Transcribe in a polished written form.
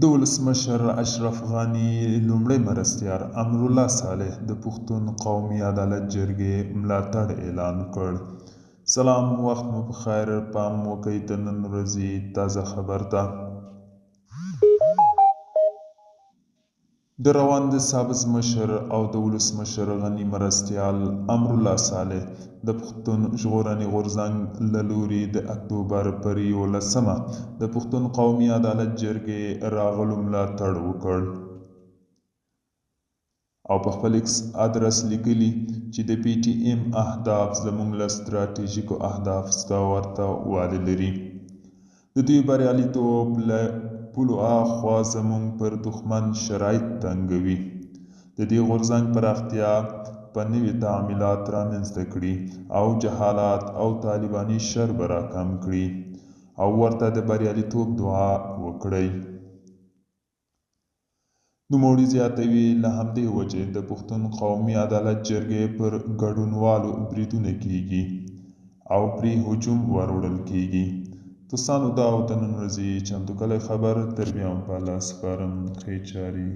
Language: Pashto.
د ولسمشر اشرف غني لومړی مرستیال امرالله صالح د پښتون قومي عدالت جرګې ملاتړ اعلان کړ. سلام، وخت مو پخیر. پام وکړئ د نن ورځې تازه خبر ته. د روان د سابز مشر او د ولسمشر غني مرستیال امرالله صالح د پښتون ژغورنې غورځنګ له لوري د اکتوبر پر 11 د پښتون قومي عدالت جرګې راغلو ملاتړ وکړ او په خپل ایکس ادرس لیکلي چې د پی ټي ایم اهداف زموږ له ستراتیژیکو اهدافو څخه ورته والی لري. د دوی بریالیتوب له پولو اخوا زموږ پر دښمن شرایط تنګوي. د دې غورځنګ پراختیا په نوي تعمیلات رامنځته کړي او جهالت او طالباني شر به راکم کړي او ورته د بریالیتوب دعا وکړئ. نوموړي زیاتوي له همدې وجې د پښتون قومي عدالت جرګې پر ګډونوالو بریدونه کیږي او پرې هجوم وروړل کیږي. دوستانو، دا او د نن ورځې چمتو کلی خبر تر بیا هم په الله سپارم. ښې چارې